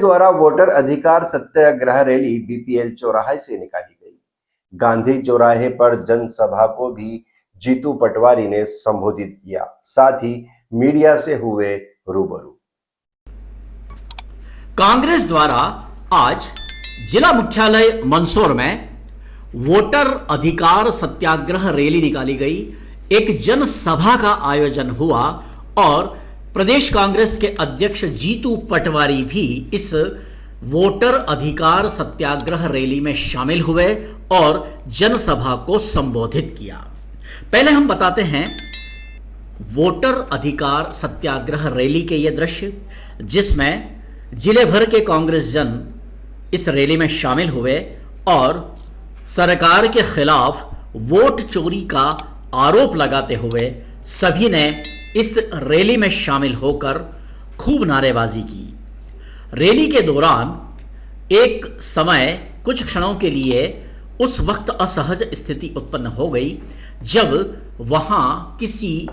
द्वारा वोटर अधिकार सत्याग्रह rally BPL चौराहे से निकाली गई। गांधी चौराहे पर जनसभा को भी जीतू पटवारी ने संबोधित किया, साथ ही मीडिया से हुए रूबरू। कांग्रेस द्वारा आज जिला मुख्यालय मंदसौर में वोटर अधिकार सत्याग्रह रैली निकाली गई। एक जनसभा का आयोजन हुआ और प्रदेश कांग्रेस के अध्यक्ष जीतू पटवारी भी इस वोटर अधिकार सत्याग्रह रैली में शामिल हुए और जनसभा को संबोधित किया। पहले हम बताते हैं वोटर अधिकार सत्याग्रह रैली के ये दृश्य, जिसमें जिले भर के कांग्रेस जन इस रैली में शामिल हुए और सरकार के खिलाफ वोट चोरी का आरोप लगाते हुए सभी ने इस रैली में शामिल होकर खूब नारेबाजी की। रैली के दौरान एक समय कुछ क्षणों के लिए उस वक्त असहज स्थिति उत्पन्न हो गई जब वहां किसी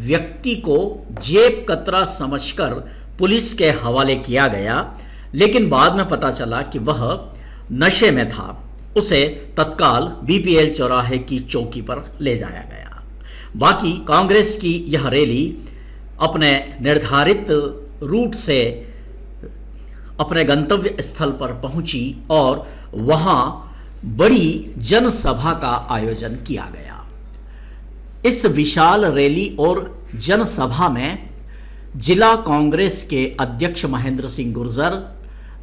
व्यक्ति को जेब कतरा समझकर पुलिस के हवाले किया गया, लेकिन बाद में पता चला कि वह नशे में था। उसे तत्काल बीपीएल चौराहे की चौकी पर ले जाया गया। बाकी कांग्रेस की यह रैली अपने निर्धारित रूट से अपने गंतव्य स्थल पर पहुंची और वहां बड़ी जनसभा का आयोजन किया गया। इस विशाल रैली और जनसभा में जिला कांग्रेस के अध्यक्ष महेंद्र सिंह गुर्जर,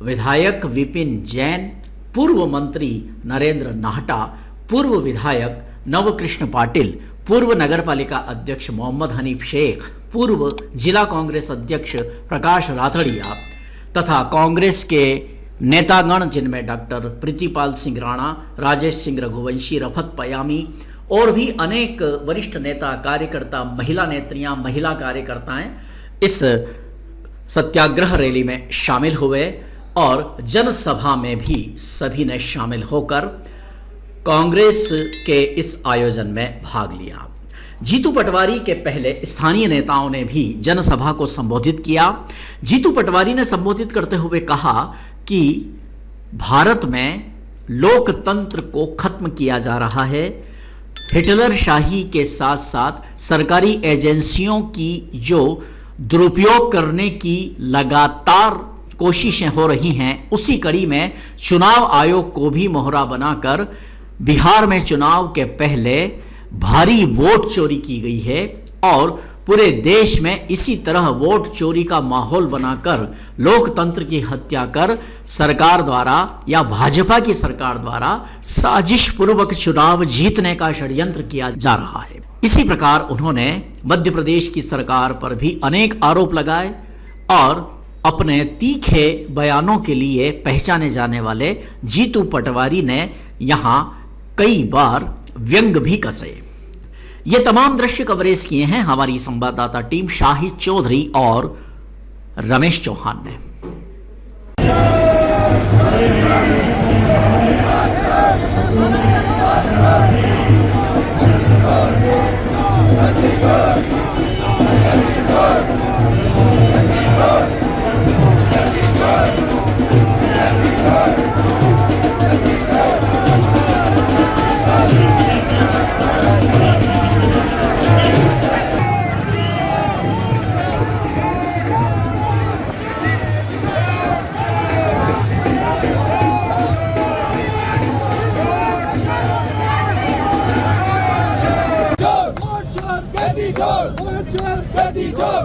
विधायक विपिन जैन, पूर्व मंत्री नरेंद्र नाहटा, पूर्व विधायक नवकृष्ण पाटिल, पूर्व नगरपालिका अध्यक्ष मोहम्मद हनीफ शेख, पूर्व जिला कांग्रेस अध्यक्ष प्रकाश राथड़िया तथा कांग्रेस के नेतागण जिनमें डॉक्टर प्रीतिपाल सिंह राणा, राजेश सिंह रघुवंशी, रफत पयामी और भी अनेक वरिष्ठ नेता कार्यकर्ता, महिला नेत्रियां, महिला कार्यकर्ताएं इस सत्याग्रह रैली में शामिल हुए और जनसभा में भी सभी ने शामिल होकर कांग्रेस के इस आयोजन में भाग लिया। जीतू पटवारी के पहले स्थानीय नेताओं ने भी जनसभा को संबोधित किया। जीतू पटवारी ने संबोधित करते हुए कहा कि भारत में लोकतंत्र को खत्म किया जा रहा है। हिटलर शाही के साथ साथ सरकारी एजेंसियों की जो दुरुपयोग करने की लगातार कोशिशें हो रही हैं, उसी कड़ी में चुनाव आयोग को भी मोहरा बनाकर बिहार में चुनाव के पहले भारी वोट चोरी की गई है और पूरे देश में इसी तरह वोट चोरी का माहौल बनाकर लोकतंत्र की हत्या कर सरकार द्वारा या भाजपा की सरकार द्वारा साजिश पूर्वक चुनाव जीतने का षड्यंत्र किया जा रहा है। इसी प्रकार उन्होंने मध्य प्रदेश की सरकार पर भी अनेक आरोप लगाए और अपने तीखे बयानों के लिए पहचाने जाने वाले जीतू पटवारी ने यहां कई बार व्यंग भी कसे। ये तमाम दृश्य कवरेज किए हैं हमारी संवाददाता टीम शाहिद चौधरी और रमेश चौहान ने।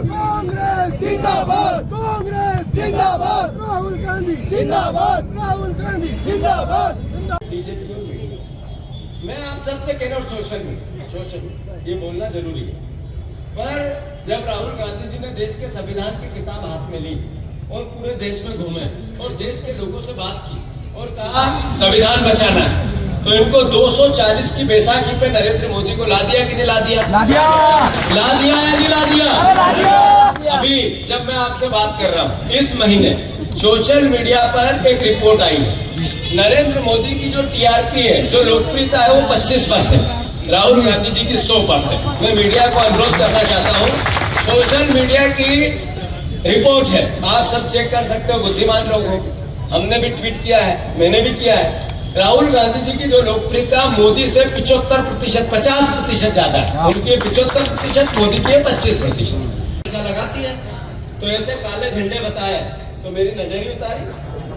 कांग्रेस जिंदाबाद, कांग्रेस जिंदाबाद, राहुल गांधी जिंदाबाद, राहुल गांधी जिंदाबाद। मैं आप सबसे कह रहा हूँ सोशल ये बोलना जरूरी है, पर जब राहुल गांधी जी ने देश के संविधान की किताब हाथ में ली और पूरे देश में घूमे और देश के लोगों से बात की और कहा संविधान बचाना है, तो इनको 240 की बैसाखी पे नरेंद्र मोदी को ला दिया कि नहीं ला दिया? ला दिया या नहीं ला दिया? अभी जब मैं आपसे बात कर रहा हूँ, इस महीने सोशल मीडिया पर एक रिपोर्ट आई है, नरेंद्र मोदी की जो टीआरपी है, जो लोकप्रियता है वो 25%, राहुल गांधी जी की 100%। मैं मीडिया को अनुरोध करना चाहता हूँ, सोशल मीडिया की रिपोर्ट है, आप सब चेक कर सकते हो, बुद्धिमान लोग हो। हमने भी ट्वीट किया है, मैंने भी किया है। राहुल गांधी जी की जो लोकप्रियता मोदी से 75%, 50% ज्यादा है। उनकी 75%, मोदी की 25% लगाती है। तो ऐसे काले झंडे बताए तो मेरी नजर ही उतारी,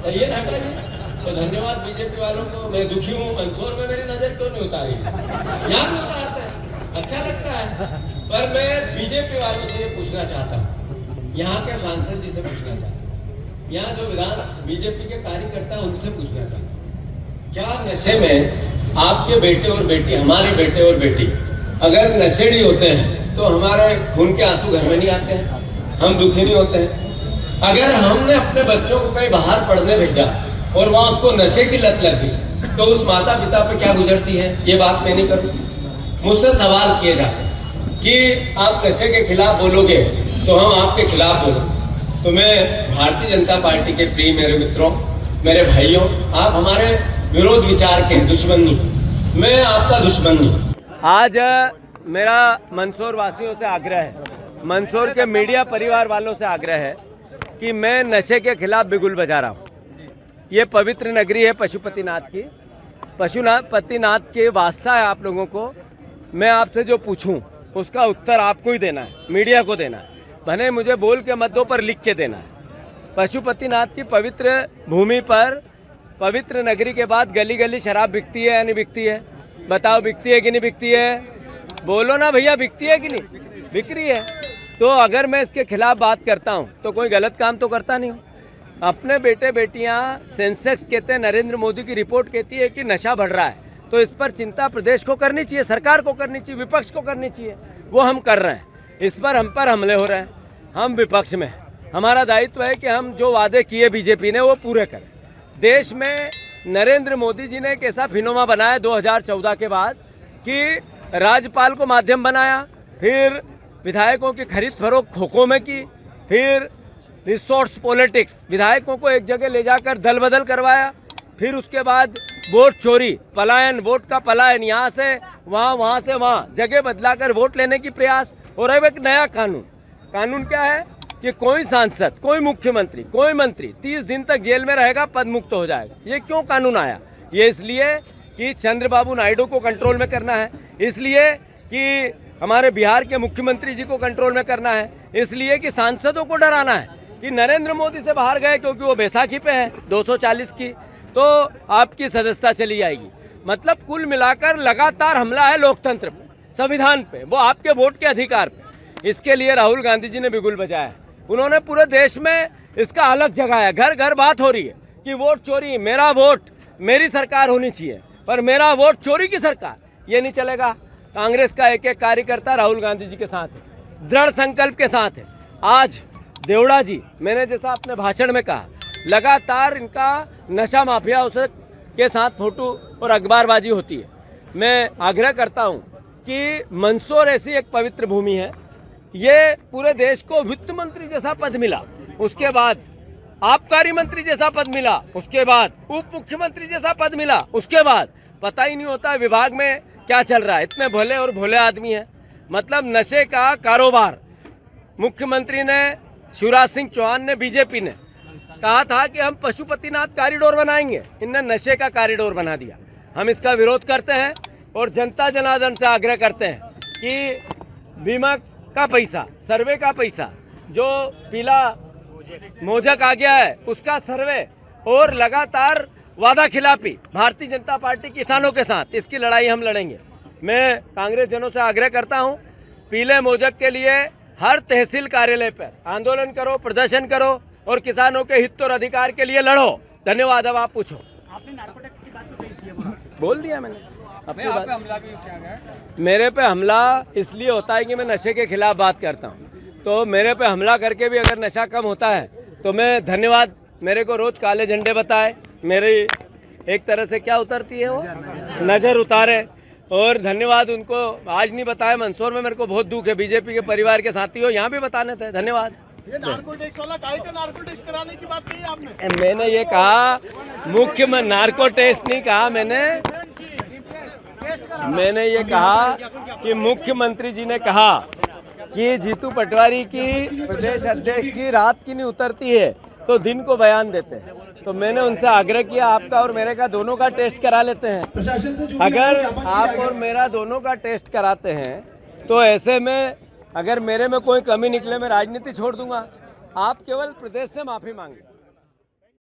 सही है ना जी? तो धन्यवाद बीजेपी वालों को। मैं दुखी हूँ, मंदसौर में मेरी नजर क्यों नहीं उतारी? यहाँ भी उतारते हैं, अच्छा लगता है। पर मैं बीजेपी वालों से ये पूछना चाहता हूँ, यहाँ के सांसद जी से पूछना चाहता हूँ, यहाँ जो विधान बीजेपी के कार्यकर्ता हैं उनसे पूछना चाहता हूँ, क्या नशे में आपके बेटे और बेटी, हमारे बेटे और बेटी अगर नशेड़ी होते हैं तो हमारे खून के आंसू घर में नहीं आते हैं? हम दुखी नहीं होते हैं? अगर हमने अपने बच्चों को कहीं बाहर पढ़ने भेजा और वहां उसको नशे की लत लग गई तो उस माता पिता पे क्या गुजरती है? ये बात मैं नहीं करूँ। मुझसे सवाल किए जाते हैं कि आप नशे के खिलाफ बोलोगे तो हम आपके खिलाफ बोलो। तो मैं भारतीय जनता पार्टी के प्रिय मेरे मित्रों, मेरे भाइयों, आप हमारे विरोध विचार के दुश्मन नहीं, मैं आपका दुश्मन नहीं। आज मेरा मंदसौर वासियों से आग्रह है, मंदसौर के मीडिया परिवार वालों से आग्रह है कि मैं नशे के खिलाफ बिगुल बजा रहा हूँ। ये पवित्र नगरी है पशुपतिनाथ की, पशुपतिनाथ के वास्ता है आप लोगों को। मैं आपसे जो पूछूं उसका उत्तर आपको ही देना है, मीडिया को देना है, भले मुझे बोल के मत दो पर लिख के देना है। पशुपतिनाथ की पवित्र भूमि पर, पवित्र नगरी के बाद गली गली शराब बिकती है या नहीं बिकती है? बताओ, बिकती है कि नहीं बिकती है? बोलो ना भैया, बिकती है कि नहीं? बिक रही है। तो अगर मैं इसके खिलाफ बात करता हूँ तो कोई गलत काम तो करता नहीं हूँ। अपने बेटे बेटियाँ, सेंसेक्स कहते हैं, नरेंद्र मोदी की रिपोर्ट कहती है कि नशा बढ़ रहा है, तो इस पर चिंता प्रदेश को करनी चाहिए, सरकार को करनी चाहिए, विपक्ष को करनी चाहिए। वो हम कर रहे हैं। इस पर हम पर हमले हो रहे हैं, हम विपक्ष में हैं। हमारा दायित्व है कि हम जो वादे किए बीजेपी ने वो पूरे करें। देश में नरेंद्र मोदी जी ने एक ऐसा फिनोमा बनाया 2014 के बाद कि राज्यपाल को माध्यम बनाया, फिर विधायकों की खरीद फरोख्त खो-खो में की, फिर रिसोर्स पॉलिटिक्स, विधायकों को एक जगह ले जाकर दल बदल करवाया, फिर उसके बाद वोट चोरी, पलायन, वोट का पलायन, यहाँ से वहाँ, वहाँ से वहाँ, जगह बदलाकर वोट लेने की प्रयास। और अब एक नया कानून क्या है कि कोई सांसद, कोई मुख्यमंत्री, कोई मंत्री 30 दिन तक जेल में रहेगा, पद मुक्त हो जाएगा। ये क्यों कानून आया? ये इसलिए कि चंद्रबाबू नायडू को कंट्रोल में करना है, इसलिए कि हमारे बिहार के मुख्यमंत्री जी को कंट्रोल में करना है, इसलिए कि सांसदों को डराना है कि नरेंद्र मोदी से बाहर गए क्योंकि वो बैसाखी पे है 240 की, तो आपकी सदस्यता चली जाएगी। मतलब कुल मिलाकर लगातार हमला है लोकतंत्र पे, संविधान पे, वो आपके वोट के अधिकार पे। इसके लिए राहुल गांधी जी ने बिगुल बजाया। उन्होंने पूरे देश में इसका अलग जगाया। घर घर बात हो रही है कि वोट चोरी, मेरा वोट, मेरी सरकार होनी चाहिए, पर मेरा वोट चोरी की सरकार, ये नहीं चलेगा। कांग्रेस का एक एक कार्यकर्ता राहुल गांधी जी के साथ है, दृढ़ संकल्प के साथ है। आज देवड़ा जी, मैंने जैसा अपने भाषण में कहा, लगातार इनका नशा माफिया के साथ फोटो और अखबारबाजी होती है। मैं आग्रह करता हूं कि मंदसौर ऐसी एक पवित्र भूमि है, ये पूरे देश को वित्त मंत्री जैसा पद मिला, उसके बाद आबकारी मंत्री जैसा पद मिला, उसके बाद उप मुख्यमंत्री जैसा पद मिला, उसके बाद पता ही नहीं होता विभाग में क्या चल रहा है। इतने भले और भोले आदमी हैं। मतलब नशे का कारोबार, मुख्यमंत्री ने, शिवराज सिंह चौहान ने, बीजेपी ने कहा था कि हम पशुपतिनाथ कॉरिडोर बनाएंगे, इनने नशे का कॉरिडोर बना दिया। हम इसका विरोध करते हैं और जनता जनार्दन से आग्रह करते हैं कि बीमा का पैसा, सर्वे का पैसा, जो पीला मोजक आ गया है उसका सर्वे, और लगातार वादा खिलाफी भारतीय जनता पार्टी किसानों के साथ, इसकी लड़ाई हम लड़ेंगे। मैं कांग्रेस जनों से आग्रह करता हूं, पीले मोजक के लिए हर तहसील कार्यालय पर आंदोलन करो, प्रदर्शन करो और किसानों के हित और अधिकार के लिए लड़ो। धन्यवाद। अब आप पूछो। आपने नार्कोटिक्स की बात तो कही थी, बोल दिया मैंने अपनी आप बात। पे हमला भी किया गया है। मेरे पे हमला इसलिए होता है कि मैं नशे के खिलाफ बात करता हूँ, तो मेरे पे हमला करके भी अगर नशा कम होता है तो मैं धन्यवाद। मेरे को रोज काले झंडे बताए, मेरी एक तरह से क्या उतरती है वो नज़र उतारे, और धन्यवाद उनको। आज नहीं बताया, मंदसौर में मेरे को बहुत दुख है, बीजेपी के परिवार के साथी हो, यहाँ भी बताने थे। धन्यवाद। ये नार्कोटिक्स वाला काहे का नार्कोटिक्स कराने की बात कही आपने? मैंने ये कहा, मुख्य में नार्को टेस्ट नहीं कहा मैंने ये कहा कि मुख्यमंत्री जी ने कहा कि जीतू पटवारी की प्रदेश अध्यक्ष की रात की नहीं उतरती है तो दिन को बयान देते हैं। तो मैंने उनसे आग्रह किया आपका और मेरे का दोनों का टेस्ट करा लेते हैं। अगर आप और मेरा दोनों का टेस्ट कराते हैं तो ऐसे में अगर मेरे में कोई कमी निकले मैं राजनीति छोड़ दूंगा। आप केवल प्रदेश से माफी मांगे।